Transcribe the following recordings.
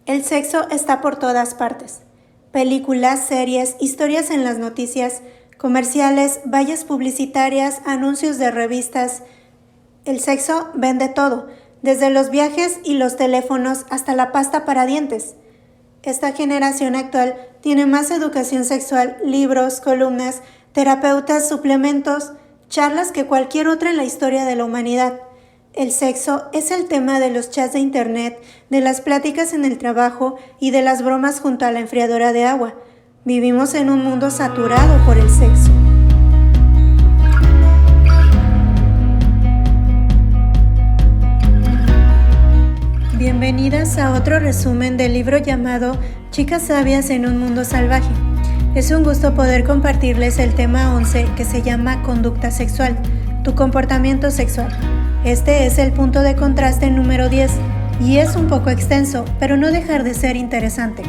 El sexo está por todas partes. Películas, series, historias en las noticias, comerciales, vallas publicitarias, anuncios de revistas. El sexo vende todo, desde los viajes y los teléfonos hasta la pasta para dientes. Esta generación actual tiene más educación sexual, libros, columnas, terapeutas, suplementos, charlas que cualquier otra en la historia de la humanidad. El sexo es el tema de los chats de internet, de las pláticas en el trabajo y de las bromas junto a la enfriadora de agua. Vivimos en un mundo saturado por el sexo. Bienvenidas a otro resumen del libro llamado Chicas sabias en un mundo salvaje. Es un gusto poder compartirles el tema 11 que se llama Conducta sexual, tu comportamiento sexual. Este es el punto de contraste número 10 y es un poco extenso, pero no dejar de ser interesante.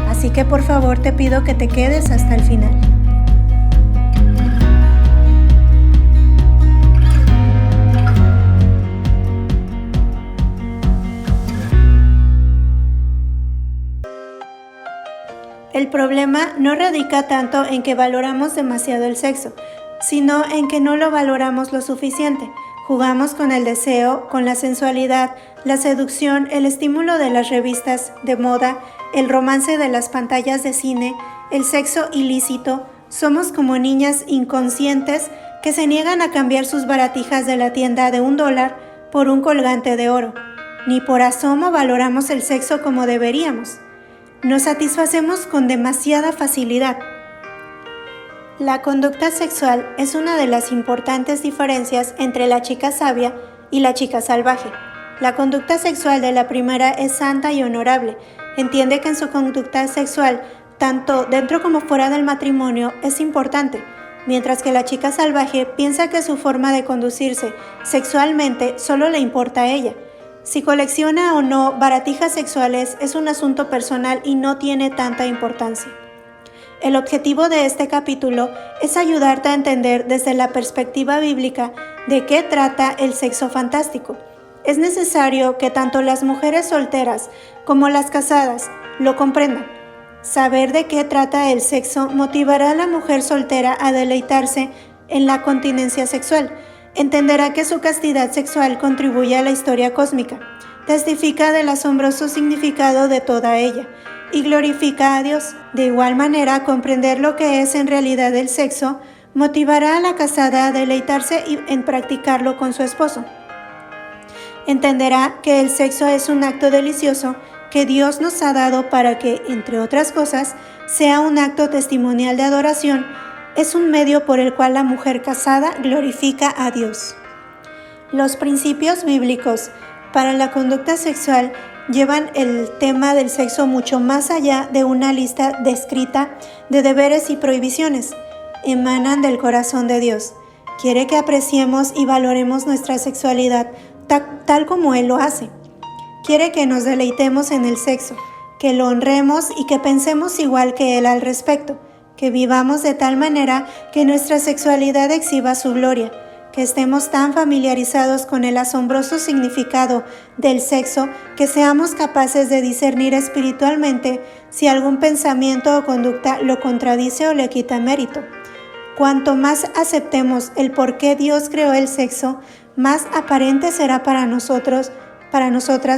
Así que por favor te pido que te quedes hasta el final. El problema no radica tanto en que valoramos demasiado el sexo, sino en que no lo valoramos lo suficiente. Jugamos con el deseo, con la sensualidad, la seducción, el estímulo de las revistas de moda, el romance de las pantallas de cine, el sexo ilícito. Somos como niñas inconscientes que se niegan a cambiar sus baratijas de la tienda de $1 por un colgante de oro. Ni por asomo valoramos el sexo como deberíamos. Nos satisfacemos con demasiada facilidad. La conducta sexual es una de las importantes diferencias entre la chica sabia y la chica salvaje. La conducta sexual de la primera es santa y honorable. Entiende que en su conducta sexual, tanto dentro como fuera del matrimonio, es importante, mientras que la chica salvaje piensa que su forma de conducirse sexualmente solo le importa a ella. Si colecciona o no baratijas sexuales es un asunto personal y no tiene tanta importancia. El objetivo de este capítulo es ayudarte a entender desde la perspectiva bíblica de qué trata el sexo fantástico. Es necesario que tanto las mujeres solteras como las casadas lo comprendan. Saber de qué trata el sexo motivará a la mujer soltera a deleitarse en la continencia sexual. Entenderá que su castidad sexual contribuye a la historia cósmica, testifica del asombroso significado de toda ella y glorifica a Dios. De igual manera, comprender lo que es en realidad el sexo motivará a la casada a deleitarse y en practicarlo con su esposo. Entenderá que el sexo es un acto delicioso que Dios nos ha dado para que, entre otras cosas, sea un acto testimonial de adoración. Es un medio por el cual la mujer casada glorifica a Dios. Los principios bíblicos para la conducta sexual llevan el tema del sexo mucho más allá de una lista descrita de deberes y prohibiciones. Emanan del corazón de Dios. Quiere que apreciemos y valoremos nuestra sexualidad tal como Él lo hace. Quiere que nos deleitemos en el sexo, que lo honremos y que pensemos igual que Él al respecto, que vivamos de tal manera que nuestra sexualidad exhiba su gloria, que estemos tan familiarizados con el asombroso significado del sexo que seamos capaces de discernir espiritualmente si algún pensamiento o conducta lo contradice o le quita mérito. Cuanto más aceptemos el por qué Dios creó el sexo, más aparente será para nosotras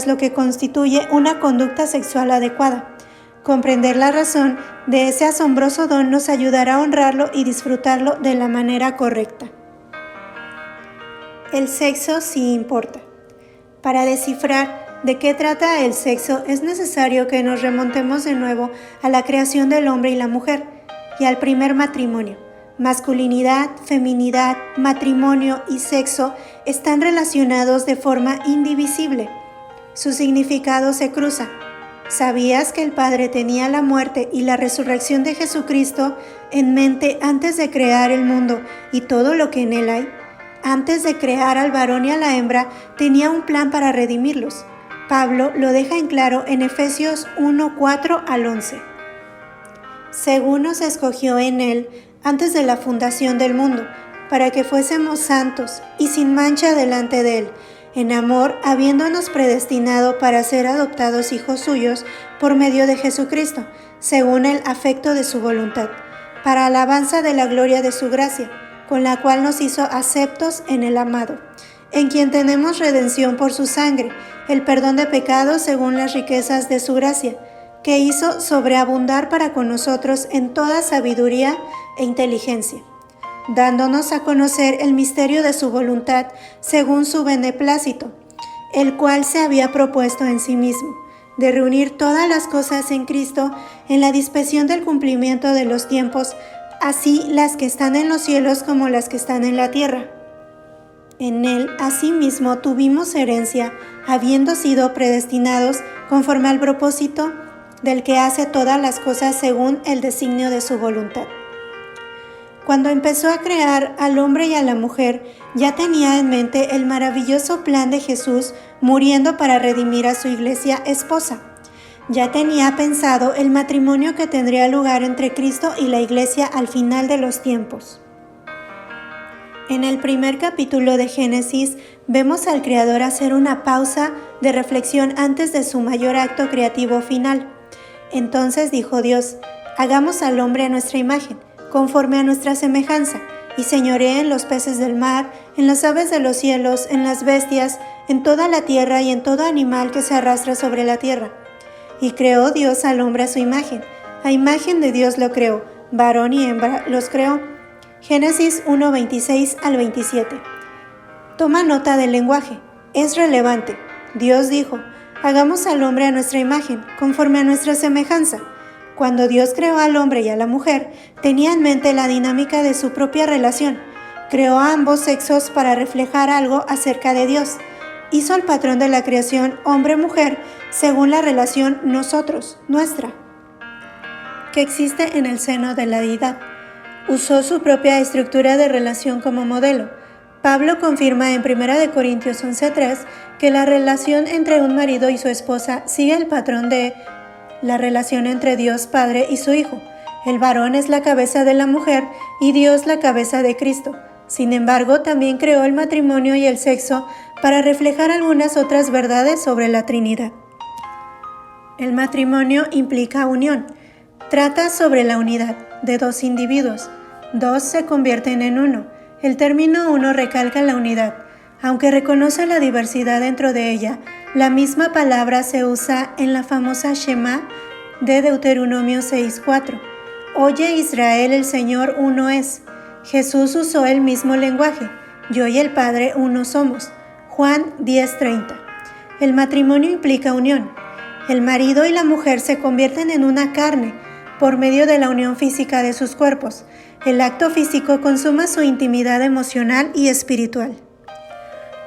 lo que constituye una conducta sexual adecuada. Comprender la razón de ese asombroso don nos ayudará a honrarlo y disfrutarlo de la manera correcta. El sexo sí importa. Para descifrar de qué trata el sexo es necesario que nos remontemos de nuevo a la creación del hombre y la mujer y al primer matrimonio. Masculinidad, feminidad, matrimonio y sexo están relacionados de forma indivisible. Su significado se cruza. ¿Sabías que el Padre tenía la muerte y la resurrección de Jesucristo en mente antes de crear el mundo y todo lo que en él hay? Antes de crear al varón y a la hembra, tenía un plan para redimirlos. Pablo lo deja en claro en Efesios 1:4 al 11. Según nos escogió en él antes de la fundación del mundo, para que fuésemos santos y sin mancha delante de él, en amor, habiéndonos predestinado para ser adoptados hijos suyos por medio de Jesucristo, según el afecto de su voluntad, para alabanza de la gloria de su gracia, con la cual nos hizo aceptos en el amado, en quien tenemos redención por su sangre, el perdón de pecados según las riquezas de su gracia, que hizo sobreabundar para con nosotros en toda sabiduría e inteligencia, dándonos a conocer el misterio de su voluntad según su beneplácito, el cual se había propuesto en sí mismo, de reunir todas las cosas en Cristo en la dispensación del cumplimiento de los tiempos, así las que están en los cielos como las que están en la tierra. En él, asimismo, tuvimos herencia, habiendo sido predestinados conforme al propósito del que hace todas las cosas según el designio de su voluntad. Cuando empezó a crear al hombre y a la mujer, ya tenía en mente el maravilloso plan de Jesús muriendo para redimir a su iglesia esposa. Ya tenía pensado el matrimonio que tendría lugar entre Cristo y la iglesia al final de los tiempos. En el primer capítulo de Génesis vemos al Creador hacer una pausa de reflexión antes de su mayor acto creativo final. Entonces dijo Dios: hagamos al hombre a nuestra imagen, conforme a nuestra semejanza, y señoree en los peces del mar, en las aves de los cielos, en las bestias, en toda la tierra y en todo animal que se arrastra sobre la tierra. Y creó Dios al hombre a su imagen. A imagen de Dios lo creó, varón y hembra los creó. Génesis 1, 26 al 27. Toma nota del lenguaje. Es relevante. Dios dijo: hagamos al hombre a nuestra imagen, conforme a nuestra semejanza. Cuando Dios creó al hombre y a la mujer, tenía en mente la dinámica de su propia relación. Creó a ambos sexos para reflejar algo acerca de Dios. Hizo el patrón de la creación hombre-mujer según la relación nuestra, que existe en el seno de la deidad. Usó su propia estructura de relación como modelo. Pablo confirma en 1 Corintios 11:3 que la relación entre un marido y su esposa sigue el patrón de la relación entre Dios Padre y su Hijo. El varón es la cabeza de la mujer y Dios la cabeza de Cristo. Sin embargo, también creó el matrimonio y el sexo para reflejar algunas otras verdades sobre la Trinidad. El matrimonio implica unión. Trata sobre la unidad de dos individuos. Dos se convierten en uno. El término uno recalca la unidad. Aunque reconoce la diversidad dentro de ella, la misma palabra se usa en la famosa Shema de Deuteronomio 6:4. Oye Israel, el Señor uno es. Jesús usó el mismo lenguaje. Yo y el Padre uno somos. Juan 10:30. El matrimonio implica unión. El marido y la mujer se convierten en una carne por medio de la unión física de sus cuerpos. El acto físico consuma su intimidad emocional y espiritual.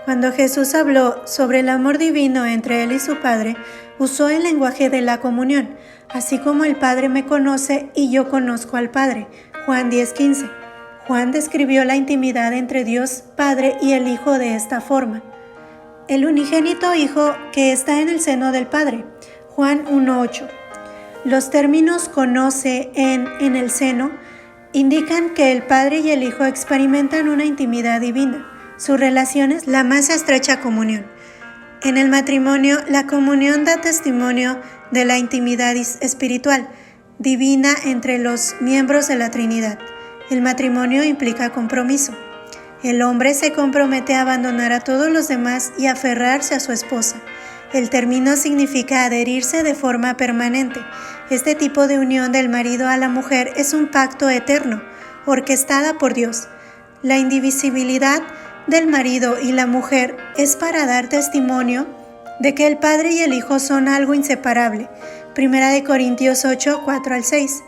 Cuando Jesús habló sobre el amor divino entre Él y su Padre, usó el lenguaje de la comunión, así como el Padre me conoce y yo conozco al Padre. Juan 10:15. Juan describió la intimidad entre Dios Padre y el Hijo de esta forma: el unigénito Hijo que está en el seno del Padre. Juan 1:8. Los términos conoce, en el seno, indican que el Padre y el Hijo experimentan una intimidad divina. Su relación es la más estrecha comunión. En el matrimonio, la comunión da testimonio de la intimidad espiritual, divina entre los miembros de la Trinidad. El matrimonio implica compromiso. El hombre se compromete a abandonar a todos los demás y aferrarse a su esposa. El término significa adherirse de forma permanente. Este tipo de unión del marido a la mujer es un pacto eterno, orquestada por Dios. La indivisibilidad del marido y la mujer es para dar testimonio de que el Padre y el Hijo son algo inseparable. 1 Corintios 8, 4 al 6.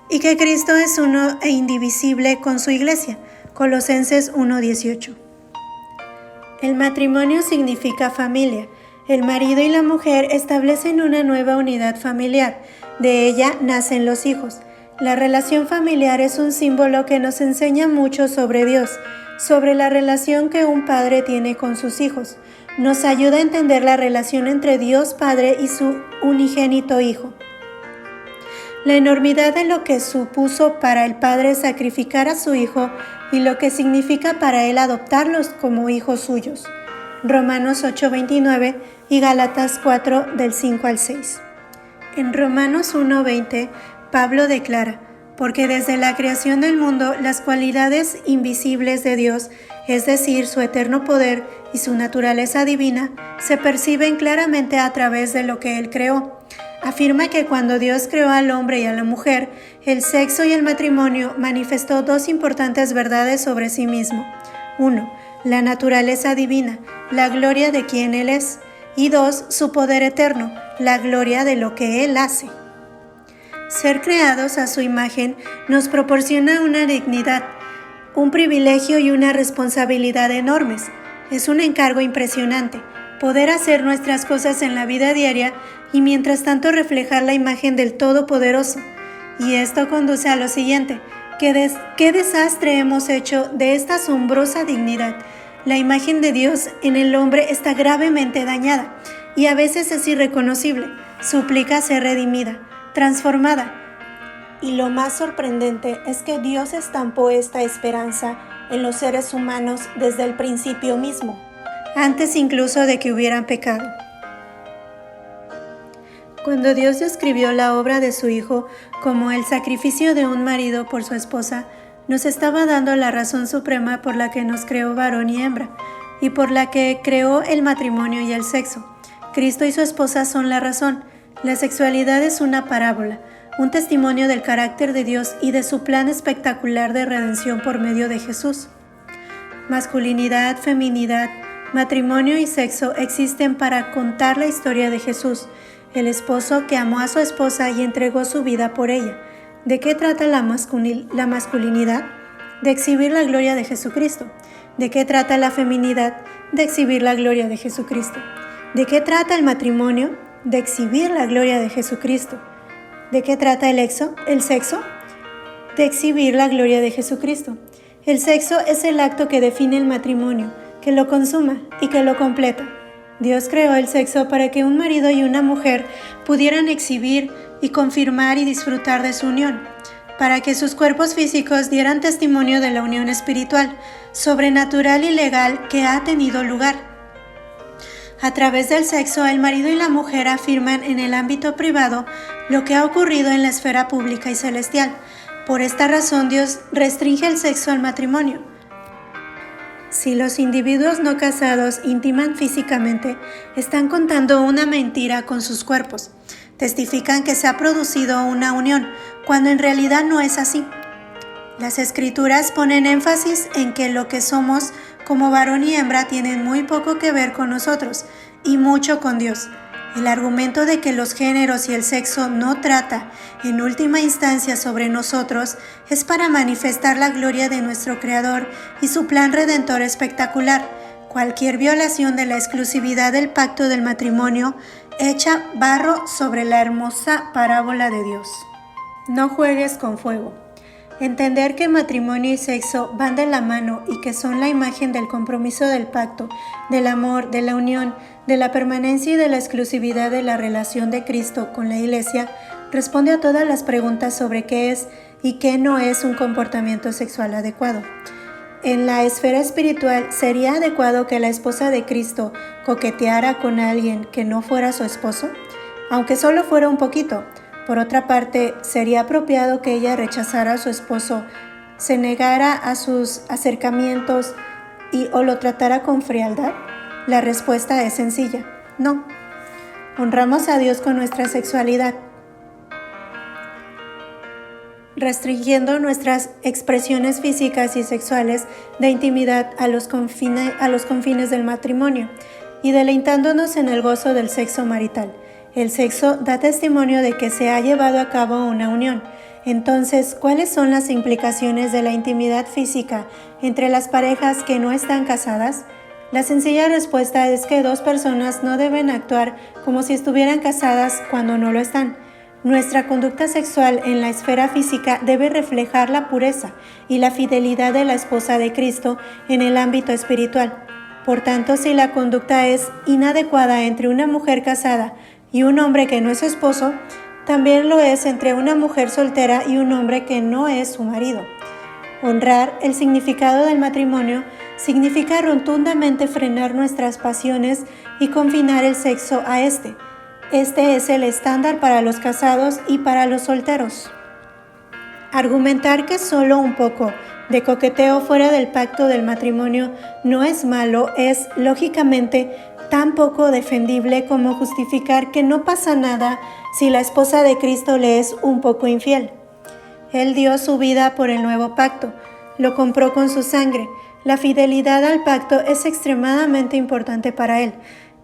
Y que Cristo es uno e indivisible con su iglesia. Colosenses 1, 18. El matrimonio significa familia. El marido y la mujer establecen una nueva unidad familiar. De ella nacen los hijos. La relación familiar es un símbolo que nos enseña mucho sobre Dios, sobre la relación que un padre tiene con sus hijos. Nos ayuda a entender la relación entre Dios Padre y su unigénito Hijo. La enormidad de lo que supuso para el Padre sacrificar a su Hijo y lo que significa para Él adoptarlos como hijos suyos. Romanos 8:29 y Gálatas 4 del 5 al 6. En Romanos 1:20, Pablo declara: porque desde la creación del mundo las cualidades invisibles de Dios, es decir, su eterno poder y su naturaleza divina, se perciben claramente a través de lo que Él creó. Afirma que cuando Dios creó al hombre y a la mujer, el sexo y el matrimonio manifestó dos importantes verdades sobre sí mismo. 1. La naturaleza divina, la gloria de quien Él es. Y 2. Su poder eterno, la gloria de lo que Él hace. Ser creados a su imagen nos proporciona una dignidad, un privilegio y una responsabilidad enormes. Es un encargo impresionante poder hacer nuestras cosas en la vida diaria y mientras tanto reflejar la imagen del Todopoderoso. Y esto conduce a lo siguiente: ¿qué desastre hemos hecho de esta asombrosa dignidad? La imagen de Dios en el hombre está gravemente dañada y a veces es irreconocible. Suplica ser redimida, transformada. Y lo más sorprendente es que Dios estampó esta esperanza en los seres humanos desde el principio mismo, antes incluso de que hubieran pecado. Cuando Dios describió la obra de su Hijo como el sacrificio de un marido por su esposa, nos estaba dando la razón suprema por la que nos creó varón y hembra, y por la que creó el matrimonio y el sexo. Cristo y su esposa son la razón. La sexualidad es una parábola, un testimonio del carácter de Dios y de su plan espectacular de redención por medio de Jesús. Masculinidad, feminidad, matrimonio y sexo existen para contar la historia de Jesús, el esposo que amó a su esposa y entregó su vida por ella. ¿De qué trata la masculinidad? De exhibir la gloria de Jesucristo. ¿De qué trata la feminidad? De exhibir la gloria de Jesucristo. ¿De qué trata el matrimonio? De exhibir la gloria de Jesucristo. ¿De qué trata el sexo? De exhibir la gloria de Jesucristo. El sexo es el acto que define el matrimonio, que lo consuma y que lo completa. Dios creó el sexo para que un marido y una mujer pudieran exhibir y confirmar y disfrutar de su unión, para que sus cuerpos físicos dieran testimonio de la unión espiritual, sobrenatural y legal que ha tenido lugar. A través del sexo, el marido y la mujer afirman en el ámbito privado lo que ha ocurrido en la esfera pública y celestial. Por esta razón, Dios restringe el sexo al matrimonio. Si los individuos no casados intiman físicamente, están contando una mentira con sus cuerpos. Testifican que se ha producido una unión, cuando en realidad no es así. Las Escrituras ponen énfasis en que lo que somos como varón y hembra tienen muy poco que ver con nosotros y mucho con Dios. El argumento de que los géneros y el sexo no trata, en última instancia, sobre nosotros, es para manifestar la gloria de nuestro Creador y su plan redentor espectacular. Cualquier violación de la exclusividad del pacto del matrimonio echa barro sobre la hermosa parábola de Dios. No juegues con fuego. Entender que matrimonio y sexo van de la mano y que son la imagen del compromiso del pacto, del amor, de la unión, de la permanencia y de la exclusividad de la relación de Cristo con la Iglesia, responde a todas las preguntas sobre qué es y qué no es un comportamiento sexual adecuado. En la esfera espiritual, ¿sería adecuado que la esposa de Cristo coqueteara con alguien que no fuera su esposo? Aunque solo fuera un poquito. Por otra parte, ¿sería apropiado que ella rechazara a su esposo, se negara a sus acercamientos o lo tratara con frialdad? La respuesta es sencilla: no. Honramos a Dios con nuestra sexualidad, restringiendo nuestras expresiones físicas y sexuales de intimidad a los confines del matrimonio y deleitándonos en el gozo del sexo marital. El sexo da testimonio de que se ha llevado a cabo una unión. Entonces, ¿cuáles son las implicaciones de la intimidad física entre las parejas que no están casadas? La sencilla respuesta es que dos personas no deben actuar como si estuvieran casadas cuando no lo están. Nuestra conducta sexual en la esfera física debe reflejar la pureza y la fidelidad de la esposa de Cristo en el ámbito espiritual. Por tanto, si la conducta es inadecuada entre una mujer casada y un hombre que no es su esposo, también lo es entre una mujer soltera y un hombre que no es su marido. Honrar el significado del matrimonio significa rotundamente frenar nuestras pasiones y confinar el sexo a este. Este es el estándar para los casados y para los solteros. Argumentar que solo un poco de coqueteo fuera del pacto del matrimonio no es malo es, lógicamente, tan poco defendible como justificar que no pasa nada si la esposa de Cristo le es un poco infiel. Él dio su vida por el nuevo pacto, lo compró con su sangre. La fidelidad al pacto es extremadamente importante para él.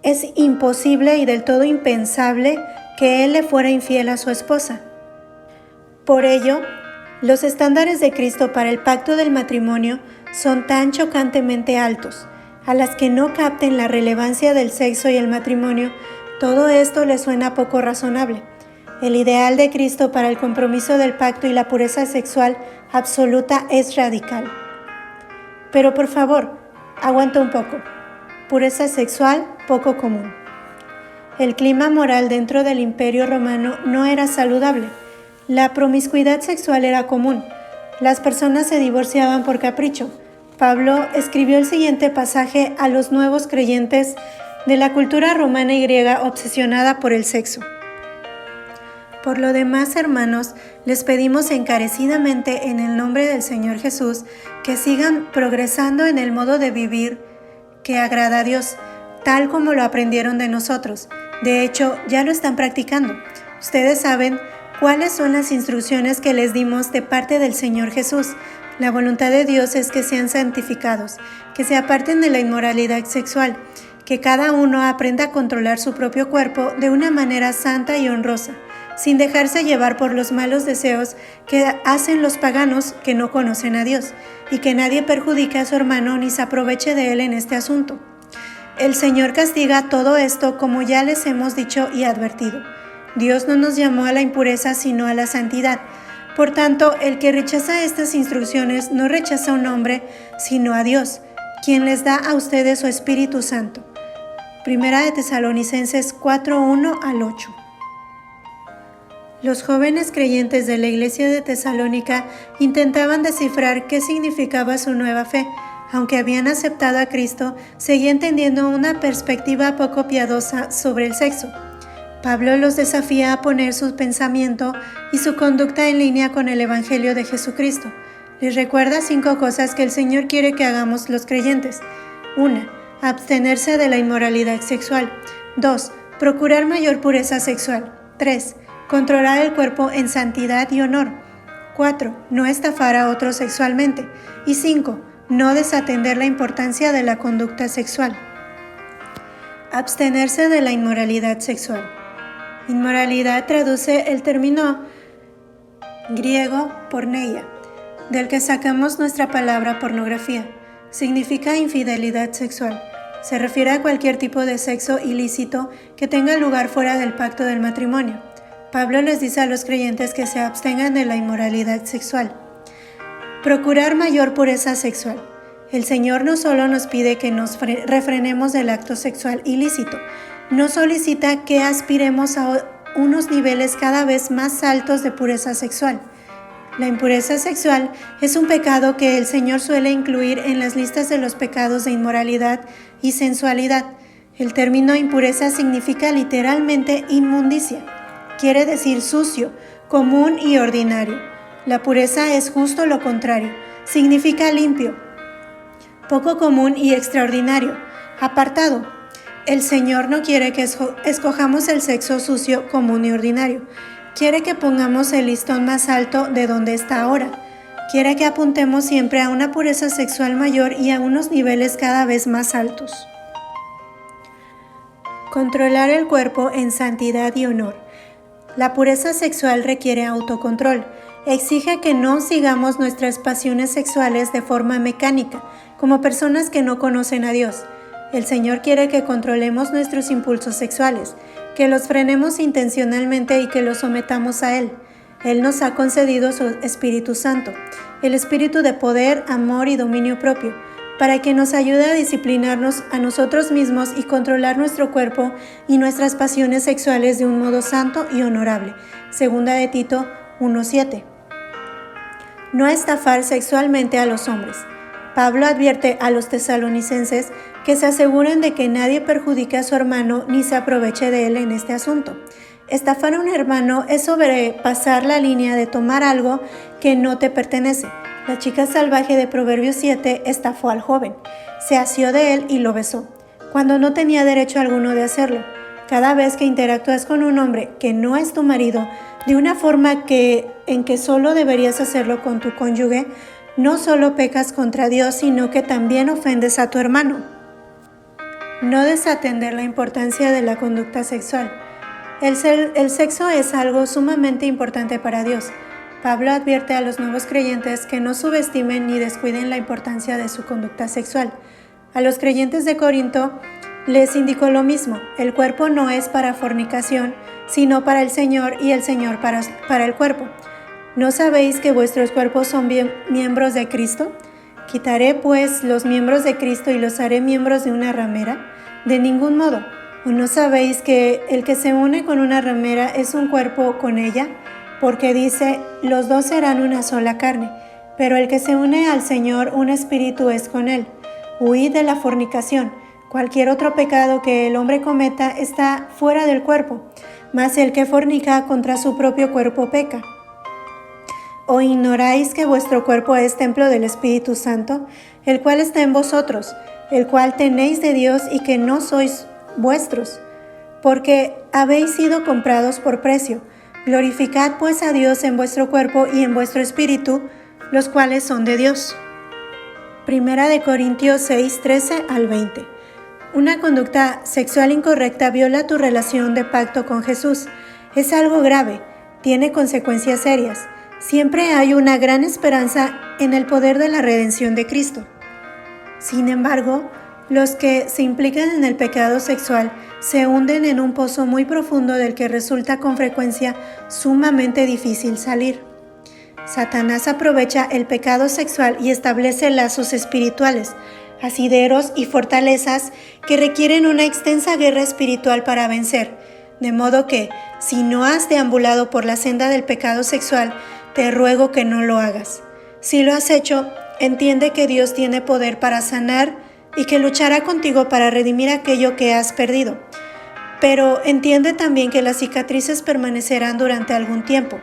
Es imposible y del todo impensable que él le fuera infiel a su esposa. Por ello, los estándares de Cristo para el pacto del matrimonio son tan chocantemente altos. A las que no capten la relevancia del sexo y el matrimonio, todo esto les suena poco razonable. El ideal de Cristo para el compromiso del pacto y la pureza sexual absoluta es radical. Pero por favor, aguanta un poco. Pureza sexual poco común. El clima moral dentro del Imperio Romano no era saludable. La promiscuidad sexual era común. Las personas se divorciaban por capricho. Pablo escribió el siguiente pasaje a los nuevos creyentes de la cultura romana y griega obsesionada por el sexo. Por lo demás, hermanos, les pedimos encarecidamente en el nombre del Señor Jesús que sigan progresando en el modo de vivir que agrada a Dios, tal como lo aprendieron de nosotros. De hecho, ya lo están practicando. Ustedes saben cuáles son las instrucciones que les dimos de parte del Señor Jesús. La voluntad de Dios es que sean santificados, que se aparten de la inmoralidad sexual, que cada uno aprenda a controlar su propio cuerpo de una manera santa y honrosa, sin dejarse llevar por los malos deseos que hacen los paganos que no conocen a Dios, y que nadie perjudique a su hermano ni se aproveche de él en este asunto. El Señor castiga todo esto como ya les hemos dicho y advertido. Dios no nos llamó a la impureza sino a la santidad. Por tanto, el que rechaza estas instrucciones no rechaza a un hombre, sino a Dios, quien les da a ustedes su Espíritu Santo. Primera de Tesalonicenses 4:1 al 8. Los jóvenes creyentes de la iglesia de Tesalónica intentaban descifrar qué significaba su nueva fe. Aunque habían aceptado a Cristo, seguían teniendo una perspectiva poco piadosa sobre el sexo. Pablo los desafía a poner su pensamiento y su conducta en línea con el Evangelio de Jesucristo. Les recuerda 5 cosas que el Señor quiere que hagamos los creyentes. 1. Abstenerse de la inmoralidad sexual. 2. Procurar mayor pureza sexual. 3. Controlar el cuerpo en santidad y honor. 4. No estafar a otros sexualmente. Y 5. No desatender la importancia de la conducta sexual. Abstenerse de la inmoralidad sexual. Inmoralidad traduce el término griego porneia, del que sacamos nuestra palabra pornografía. Significa infidelidad sexual. Se refiere a cualquier tipo de sexo ilícito que tenga lugar fuera del pacto del matrimonio. Pablo les dice a los creyentes que se abstengan de la inmoralidad sexual. Procurar mayor pureza sexual. El Señor no solo nos pide que nos refrenemos del acto sexual ilícito, nos solicita que aspiremos a unos niveles cada vez más altos de pureza sexual. La impureza sexual es un pecado que el Señor suele incluir en las listas de los pecados de inmoralidad y sensualidad. El término impureza significa literalmente inmundicia. Quiere decir sucio, común y ordinario. La pureza es justo lo contrario. Significa limpio, poco común y extraordinario, apartado. El Señor no quiere que escojamos el sexo sucio, común y ordinario. Quiere que pongamos el listón más alto de donde está ahora. Quiere que apuntemos siempre a una pureza sexual mayor y a unos niveles cada vez más altos. Controlar el cuerpo en santidad y honor. La pureza sexual requiere autocontrol. Exige que no sigamos nuestras pasiones sexuales de forma mecánica, como personas que no conocen a Dios. El Señor quiere que controlemos nuestros impulsos sexuales, que los frenemos intencionalmente y que los sometamos a Él. Él nos ha concedido su Espíritu Santo, el espíritu de poder, amor y dominio propio, para que nos ayude a disciplinarnos a nosotros mismos y controlar nuestro cuerpo y nuestras pasiones sexuales de un modo santo y honorable. Segunda de Tito 1:7. No estafar sexualmente a los hombres. Pablo advierte a los tesalonicenses que se aseguren de que nadie perjudique a su hermano ni se aproveche de él en este asunto. Estafar a un hermano es sobrepasar la línea de tomar algo que no te pertenece. La chica salvaje de Proverbios 7 estafó al joven, se asió de él y lo besó, cuando no tenía derecho alguno de hacerlo. Cada vez que interactúas con un hombre que no es tu marido, de una forma en que solo deberías hacerlo con tu cónyuge, no solo pecas contra Dios, sino que también ofendes a tu hermano. No desatender la importancia de la conducta sexual. El sexo es algo sumamente importante para Dios. Pablo advierte a los nuevos creyentes que no subestimen ni descuiden la importancia de su conducta sexual. A los creyentes de Corinto les indicó lo mismo: el cuerpo no es para fornicación, sino para el Señor, y el Señor para el cuerpo. ¿No sabéis que vuestros cuerpos son miembros de Cristo? ¿Quitaré pues los miembros de Cristo y los haré miembros de una ramera? De ningún modo. ¿O no sabéis que el que se une con una ramera es un cuerpo con ella? Porque dice, los dos serán una sola carne. Pero el que se une al Señor, un espíritu es con él. Huid de la fornicación. Cualquier otro pecado que el hombre cometa está fuera del cuerpo, mas el que fornica contra su propio cuerpo peca. ¿O ignoráis que vuestro cuerpo es templo del Espíritu Santo, el cual está en vosotros, el cual tenéis de Dios y que no sois vuestros? Porque habéis sido comprados por precio. Glorificad pues a Dios en vuestro cuerpo y en vuestro espíritu, los cuales son de Dios. Primera de Corintios 6, 13 al 20. Una conducta sexual incorrecta viola tu relación de pacto con Jesús. Es algo grave, tiene consecuencias serias. Siempre hay una gran esperanza en el poder de la redención de Cristo. Sin embargo, los que se implican en el pecado sexual se hunden en un pozo muy profundo del que resulta con frecuencia sumamente difícil salir. Satanás aprovecha el pecado sexual y establece lazos espirituales, asideros y fortalezas que requieren una extensa guerra espiritual para vencer, de modo que, si no has deambulado por la senda del pecado sexual, te ruego que no lo hagas. Si lo has hecho, entiende que Dios tiene poder para sanar y que luchará contigo para redimir aquello que has perdido. Pero entiende también que las cicatrices permanecerán durante algún tiempo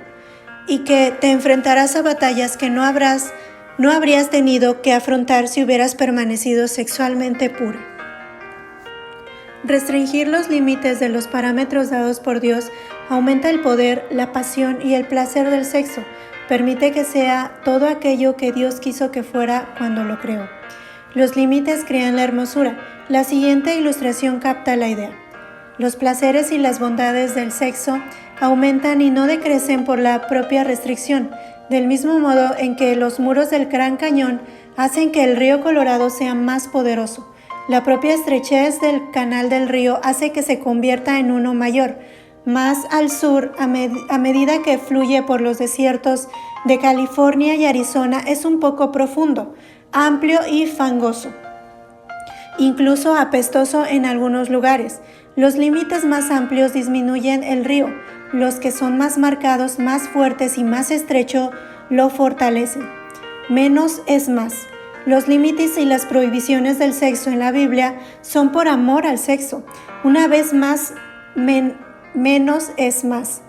y que te enfrentarás a batallas que no habrías tenido que afrontar si hubieras permanecido sexualmente pura. Restringir los límites de los parámetros dados por Dios aumenta el poder, la pasión y el placer del sexo. Permite que sea todo aquello que Dios quiso que fuera cuando lo creó. Los límites crean la hermosura. La siguiente ilustración capta la idea. Los placeres y las bondades del sexo aumentan y no decrecen por la propia restricción, del mismo modo en que los muros del Gran Cañón hacen que el río Colorado sea más poderoso. La propia estrechez del canal del río hace que se convierta en uno mayor, más al sur, a medida que fluye por los desiertos de California y Arizona, es un poco profundo, amplio y fangoso, incluso apestoso en algunos lugares. Los límites más amplios disminuyen el río, los que son más marcados, más fuertes y más estrechos lo fortalecen. Menos es más. Los límites y las prohibiciones del sexo en la Biblia son por amor al sexo. Una vez más, menos es más,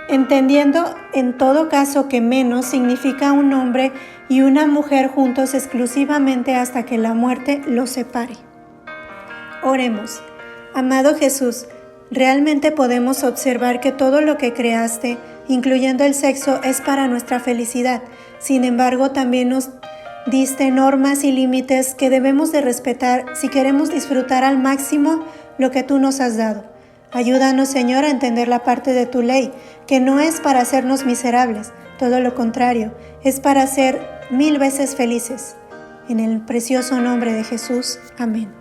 entendiendo en todo caso que menos significa un hombre y una mujer juntos exclusivamente hasta que la muerte los separe. Oremos. Amado Jesús, realmente podemos observar que todo lo que creaste, incluyendo el sexo, es para nuestra felicidad. Sin embargo, también nos diste normas y límites que debemos de respetar si queremos disfrutar al máximo lo que tú nos has dado. Ayúdanos, Señor, a entender la parte de tu ley, que no es para hacernos miserables, todo lo contrario, es para ser 1000 veces felices. En el precioso nombre de Jesús. Amén.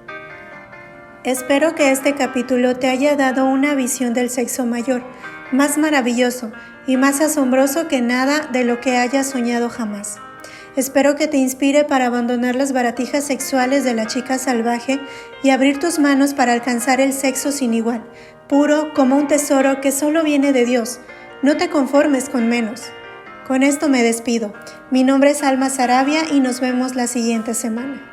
Espero que este capítulo te haya dado una visión del sexo mayor, más maravilloso y más asombroso que nada de lo que hayas soñado jamás. Espero que te inspire para abandonar las baratijas sexuales de la chica salvaje y abrir tus manos para alcanzar el sexo sin igual, puro como un tesoro que solo viene de Dios. No te conformes con menos. Con esto me despido. Mi nombre es Alma Sarabia y nos vemos la siguiente semana.